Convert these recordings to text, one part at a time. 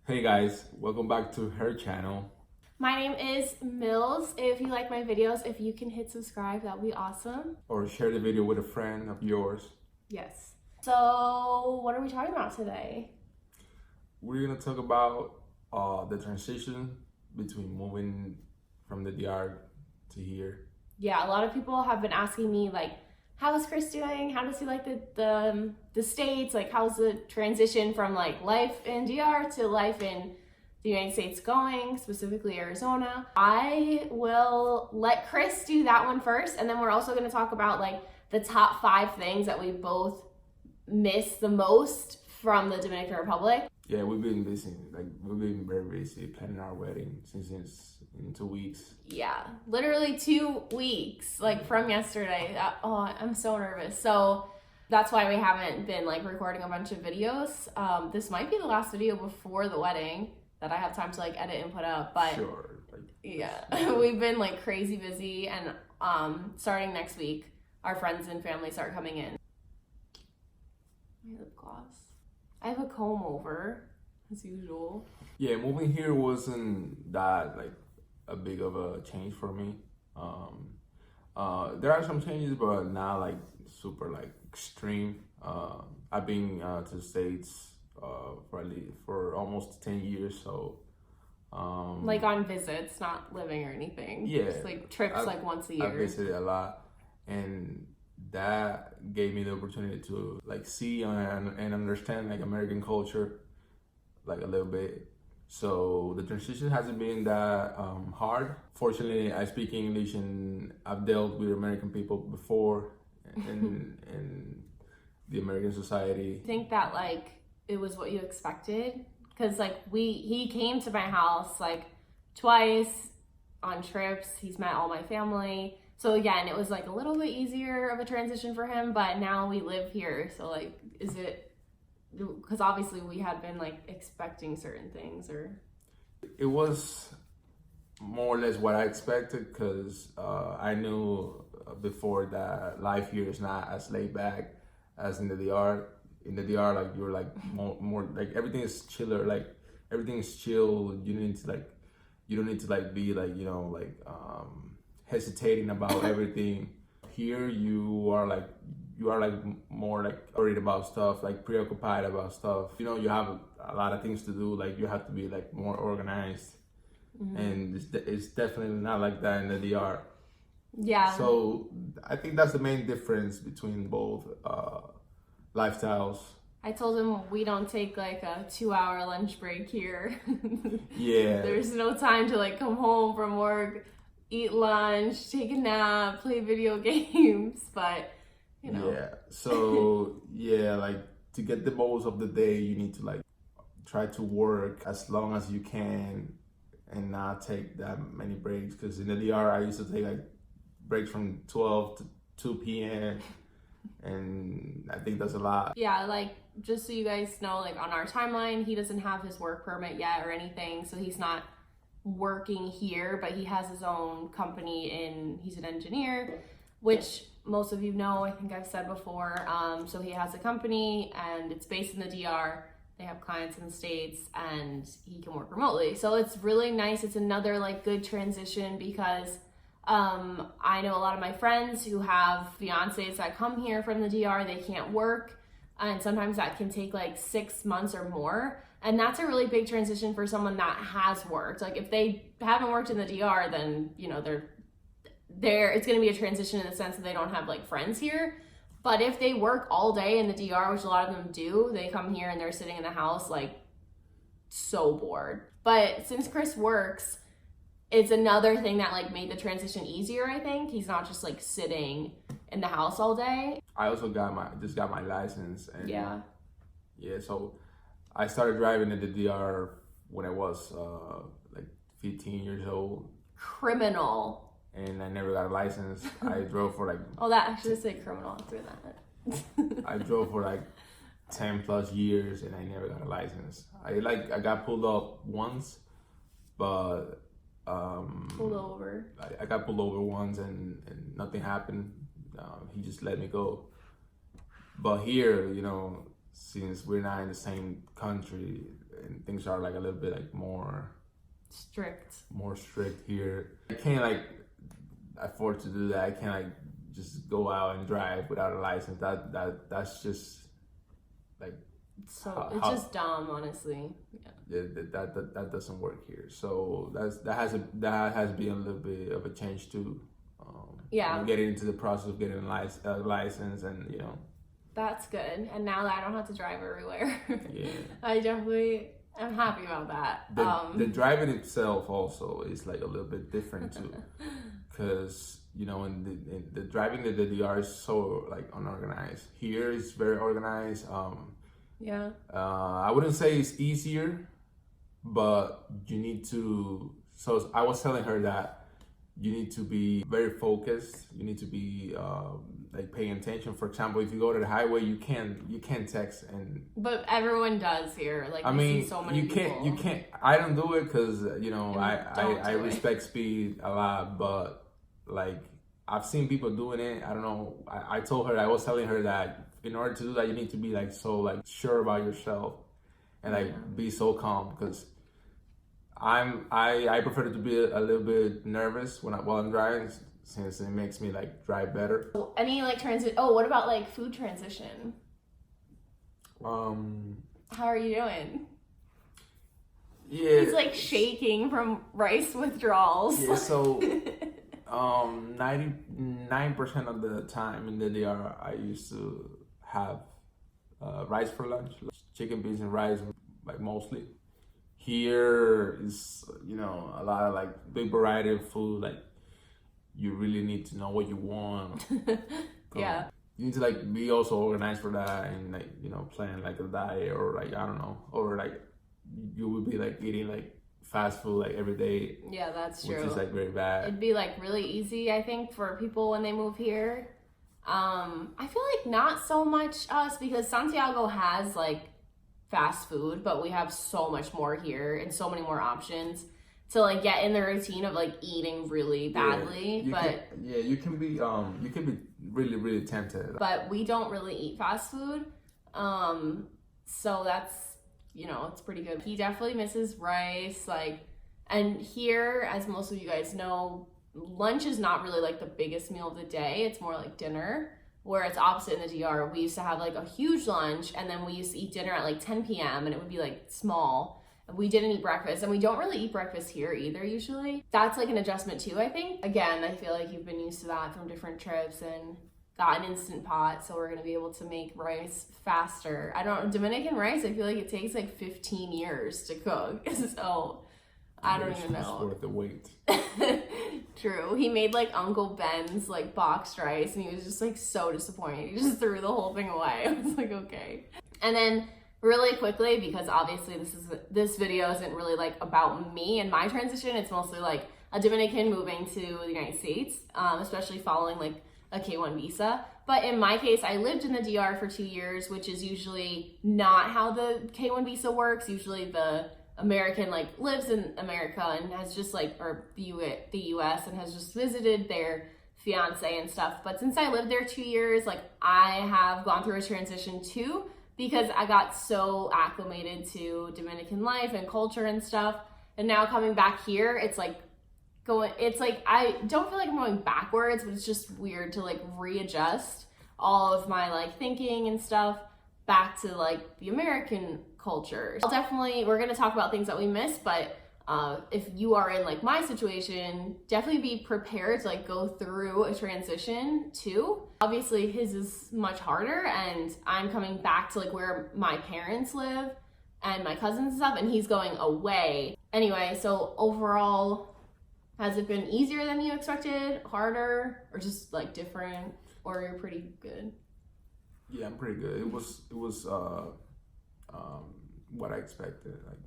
Hey guys, welcome back to her channel. My name is Mills. If you like my videos, if you can hit subscribe, that would be awesome. Or share the video with a friend of yours. Yes. So, what are we talking about today? We're gonna talk about the transition between moving from the DR to here. Yeah, a lot of people have been asking me like, how is Chris doing? How does he like the States? Like, how's the transition from like life in DR to life in the United States going, specifically Arizona? I will let Chris do that one first, and then we're also going to talk about like the top 5 things that we both miss the most from the Dominican Republic. Yeah, we've been busy. We've been very busy planning our wedding since it's in 2 weeks. Yeah, literally 2 weeks, like from yesterday. I'm so nervous. So that's why we haven't been like recording a bunch of videos. This might be the last video before the wedding that I have time to like edit and put up. But sure. Yeah, we've been like crazy busy, and starting next week, our friends and family start coming in. My lip gloss. I have a comb over, as usual. Yeah, moving here wasn't that like a big of a change for me. There are some changes, but not like super like extreme. I've been to the States for almost 10 years, so like on visits, not living or anything. Yeah, just like trips, like once a year. I visited a lot, and that gave me the opportunity to like see and understand like American culture like a little bit. So the transition hasn't been that hard. Fortunately, I speak English and I've dealt with American people before in the American society. I think that like it was what you expected, because like he came to my house like twice on trips. He's met all my family. So again, it was like a little bit easier of a transition for him, but now we live here. So like, is it, because obviously we had been like expecting certain things, or? It was more or less what I expected, because I knew before that life here is not as laid back as in the DR. In the DR, like you're like more like everything is chiller, like everything is chill. You don't need to like be like hesitating about everything. Here you are like more like worried about stuff, like preoccupied about stuff. You have a lot of things to do, like you have to be like more organized. And it's definitely not like that in the DR. Yeah. So I think that's the main difference between both lifestyles. I told him we don't take like a 2-hour lunch break here. Yeah. There's no time to like come home from work, eat lunch, take a nap, play video games, but Yeah. So yeah, like to get the most of the day, you need to like try to work as long as you can and not take that many breaks. Because in the DR, I used to take like breaks from 12 to 2 p.m. and I think that's a lot. Yeah, like just so you guys know, like on our timeline, he doesn't have his work permit yet or anything, so he's not working here, but he has his own company he's an engineer, which most of you know, I think I've said before. So he has a company and it's based in the DR. They have clients in the States and he can work remotely. So it's really nice. It's another like good transition, because I know a lot of my friends who have fiancés that come here from the DR, they can't work. And sometimes that can take like 6 months or more. And that's a really big transition for someone that has worked. Like if they haven't worked in the DR, then, it's going to be a transition in the sense that they don't have like friends here. But if they work all day in the DR, which a lot of them do, they come here and they're sitting in the house like so bored. But since Chris works, it's another thing that like made the transition easier. I think he's not just like sitting in the house all day. I also got my license, and yeah, so I started driving in the DR when I was like 15 years old. Criminal. And I never got a license. I drove for like that I should say criminal after that. I drove for like 10 plus years and I never got a license. I got pulled up once, but pulled over. I got pulled over once and nothing happened. He just let me go. But here, since we're not in the same country, and things are like a little bit like more strict here. I can't like afford to do that. I can't like just go out and drive without a license. That's just like so it's just dumb, honestly. Yeah, that doesn't work here. So that has been a little bit of a change too. Getting into the process of getting a license, and you know. That's good. And now that I don't have to drive everywhere, yeah, I'm happy about that. The driving itself also is like a little bit different too, because you know, in the driving in the DR is so like unorganized. Here is very organized. I wouldn't say it's easier, but you need to. So I was telling her that you need to be very focused. You need to be like paying attention. For example, if you go to the highway, you can't text and. But everyone does here. Like, I mean, see so many people. You can't. I don't do it because you know I respect speed a lot, but like I've seen people doing it. I don't know. I told her, I was telling her that in order to do that, you need to be like so like sure about yourself and like be so calm, because I prefer to be a little bit nervous while I'm driving, since it makes me like drive better. Any like transit? Oh, what about like food transition? How are you doing? Yeah, he's like shaking from rice withdrawals. Yeah, so 99% of the time in the DR, I used to have rice for lunch, chicken, beans, and rice, like mostly. Here is, you know, a lot of like big variety of food. Like you really need to know what you want. Yeah. You need to like be also organized for that, and like, you know, plan like a diet, or like, I don't know, or like you would be like eating like fast food like every day. Yeah, that's true. Which is like very bad. It'd be like really easy, I think, for people when they move here. I feel like not so much us, because Santiago has like fast food, but we have so much more here and so many more options to like get in the routine of like eating really badly. You can be really, really tempted. But we don't really eat fast food. So that's, you know, it's pretty good. He definitely misses rice, like, and here, as most of you guys know, lunch is not really like the biggest meal of the day. It's more like dinner. Where it's opposite in the DR. We used to have like a huge lunch, and then we used to eat dinner at like 10 p.m. and it would be like small. We didn't eat breakfast, and we don't really eat breakfast here either usually. That's like an adjustment too, I think. Again, I feel like you've been used to that from different trips and got an Instant Pot, so we're gonna be able to make rice faster. Dominican rice, I feel like it takes like 15 years to cook, so I don't even know. It's worth the wait. True. He made like Uncle Ben's like boxed rice, and he was just like so disappointed. He just threw the whole thing away. I was like, okay. And then really quickly, because obviously this video isn't really like about me and my transition. It's mostly like a Dominican moving to the United States, especially following like a K-1 visa. But in my case, I lived in the DR for 2 years, which is usually not how the K-1 visa works. Usually the American like lives in America and has just like, or the US, and has just visited their fiance and stuff. But since I lived there 2 years, like I have gone through a transition too, because I got so acclimated to Dominican life and culture and stuff. And now coming back here, it's like I don't feel like I'm going backwards, but it's just weird to like readjust all of my like thinking and stuff back to like the American culture. We're going to talk about things that we miss, but if you are in like my situation, definitely be prepared to like go through a transition too. Obviously his is much harder, and I'm coming back to like where my parents live and my cousins and stuff, and he's going away. Anyway, so overall, has it been easier than you expected, harder, or just like different, or you're pretty good? Yeah, I'm pretty good. It was what I expected, like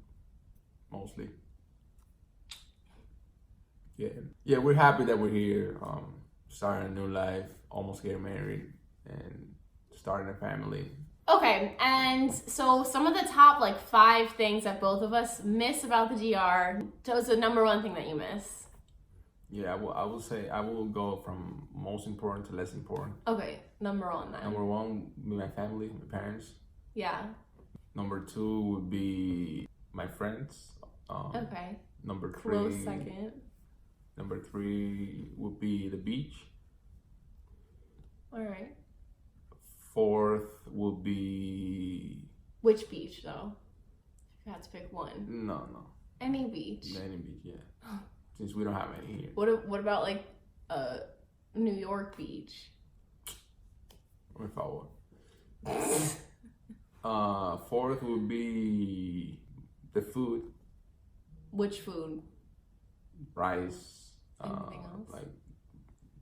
mostly. Yeah, we're happy that we're here, starting a new life, almost getting married, and starting a family. Okay, and so some of the top like 5 things that both of us miss about the DR. So what's the number 1 thing that you miss? Yeah, I will say I will go from most important to less important. Okay, number 1 then. Number 1 would be my family, my parents. Yeah. Number 2 would be my friends. Okay. Number 3. Close second. Number 3 would be the beach. All right. 4th would be... Which beach though? If you had to pick one. No. Any beach. Any beach, yeah. Since we don't have any here. What about like New York beach? Por favor. 4th would be the food. Which food? Rice. Anything else? Like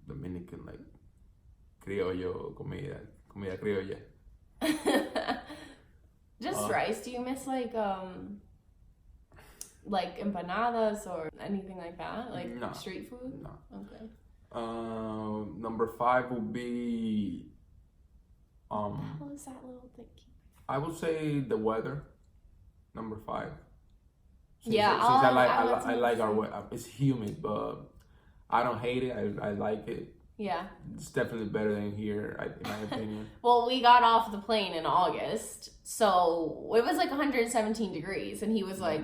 Dominican, like criollo, comida criolla. Just rice. Do you miss like empanadas or anything like that? Like No. street food? No. Okay. Number 5 would be What was that little thing? I would say the weather. Number 5. Since I like our weather. It's humid, but I don't hate it. I like it. Yeah. It's definitely better than here, in my opinion. Well, we got off the plane in August, so it was like 117 degrees, and he was like,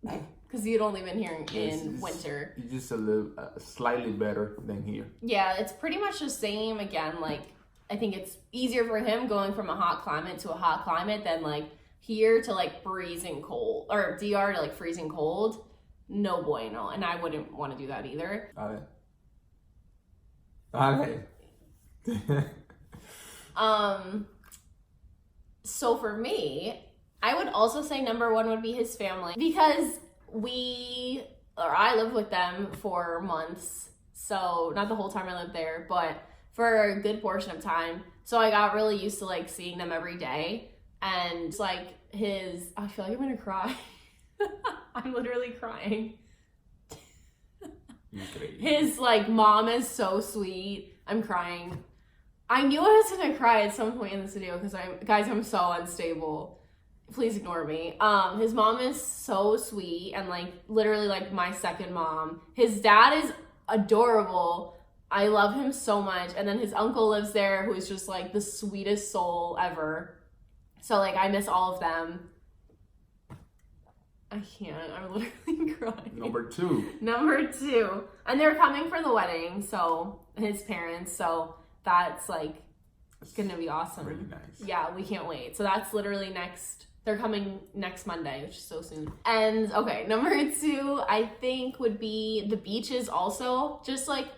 because you'd only been here in winter. It's just a little, slightly better than here. Yeah, it's pretty much the same. Again, like I think it's easier for him going from a hot climate to a hot climate than like here to like freezing cold, or DR to like freezing cold. No bueno, and I wouldn't want to do that either. Dale. So for me, I would also say number 1 would be his family, because I lived with them for months. So not the whole time I lived there, but for a good portion of time. So I got really used to like seeing them every day, and like I feel like I'm gonna cry. I'm literally crying. His like mom is so sweet. I'm crying. I knew I was gonna cry at some point in this video because I'm so unstable. Please ignore me. His mom is so sweet and like literally like my second mom. His dad is adorable. I love him so much. And then his uncle lives there, who is just like the sweetest soul ever. So like I miss all of them. I can't. I'm literally crying. Number 2. Number 2. And they're coming for the wedding, so his parents. So that's like gonna be awesome. Really nice. Yeah, we can't wait. So that's literally they're coming next Monday, which is so soon. And okay, number 2, I think would be the beaches also. Just like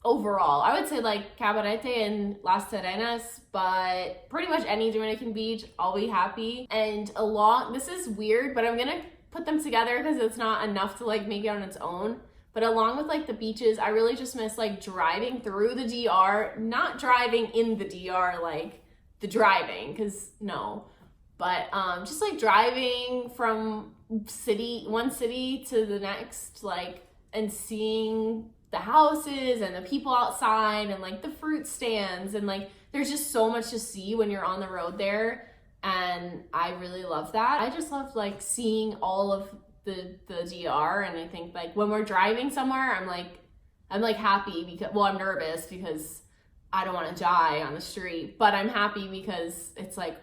overall, I would say like Cabarete and Las Terrenas, but pretty much any Dominican beach, I'll be happy. And this is weird, but I'm gonna put them together because it's not enough to like make it on its own. But along with like the beaches, I really just miss like driving through the DR, not driving in the DR, like the driving, because no. But just like driving from one city to the next, like, and seeing the houses and the people outside and like the fruit stands, and like there's just so much to see when you're on the road there, and I really love that. I just love like seeing all of the DR, and I think like when we're driving somewhere, I'm like happy because, well, I'm nervous because I don't want to die on the street, but I'm happy because it's like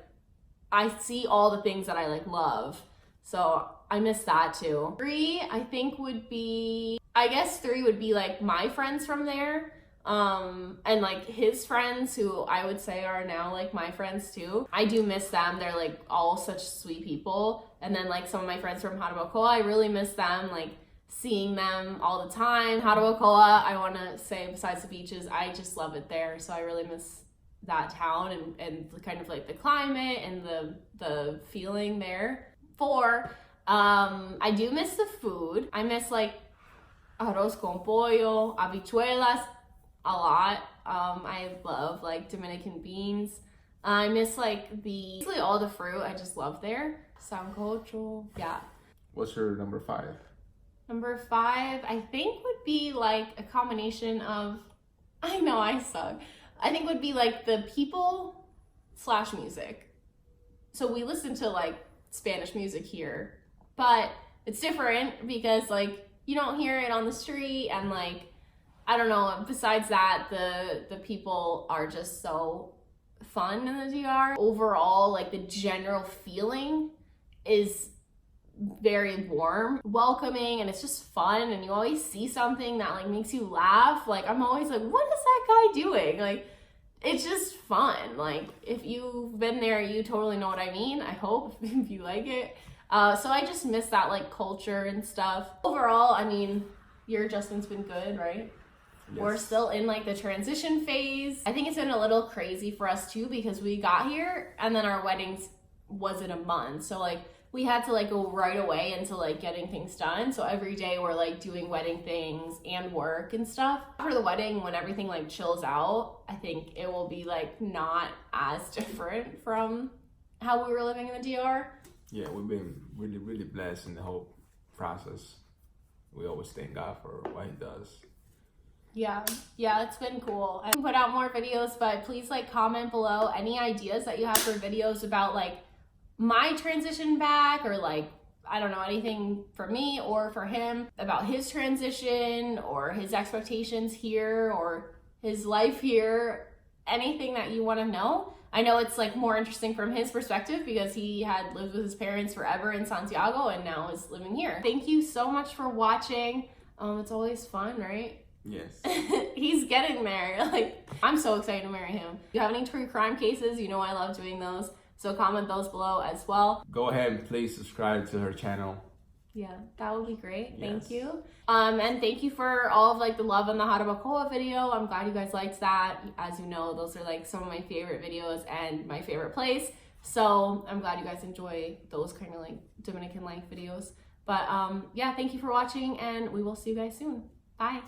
I see all the things that I like love. So I miss that too. 3, I think would be like my friends from there. And like his friends, who I would say are now like my friends too. I do miss them. They're like all such sweet people. And then like some of my friends from Jarabacoa, I really miss them, like seeing them all the time. Jarabacoa, I want to say, besides the beaches, I just love it there. So I really miss that town and kind of like the climate and the feeling there. 4, I do miss the food. I miss like arroz con pollo, habichuelas a lot. I love like Dominican beans. I miss like basically all the fruit. I just love there. Sancocho, yeah. What's your number 5? Number 5, I think would be like a combination of, I know I suck. I think would be like the people / music. So we listen to like Spanish music here, but it's different because like you don't hear it on the street, and like I don't know, besides that, the people are just so fun in the DR. Overall, like the general feeling is very warm, welcoming, and it's just fun, and you always see something that like makes you laugh. Like I'm always like, what is that guy doing? Like it's just fun. Like if you've been there, you totally know what I mean. I hope if you like it. So I just miss that like culture and stuff. Overall, I mean, your adjustment's been good, right? Yes. We're still in like the transition phase. I think it's been a little crazy for us too because we got here and then our weddings was in a month. So like we had to like go right away into like getting things done. So every day we're like doing wedding things and work and stuff. For the wedding, when everything like chills out, I think it will be like not as different from how we were living in the DR. Yeah, we've been really, really blessed in the whole process. We always thank God for what he does. Yeah, it's been cool. I can put out more videos, but please like comment below any ideas that you have for videos about like my transition back, or like, I don't know, anything for me or for him about his transition or his expectations here or his life here, anything that you want to know. I know it's like more interesting from his perspective because he had lived with his parents forever in Santiago and now is living here. Thank you so much for watching. It's always fun, right? Yes. He's getting there. Like, I'm so excited to marry him. If you have any true crime cases, you know I love doing those. So comment those below as well. Go ahead and please subscribe to her channel. Yeah, that would be great. Yes. Thank you. And thank you for all of like the love on the Jarabacoa video. I'm glad you guys liked that. As you know, those are like some of my favorite videos and my favorite place. So I'm glad you guys enjoy those kind of like Dominican life videos. But yeah, thank you for watching and we will see you guys soon. Bye.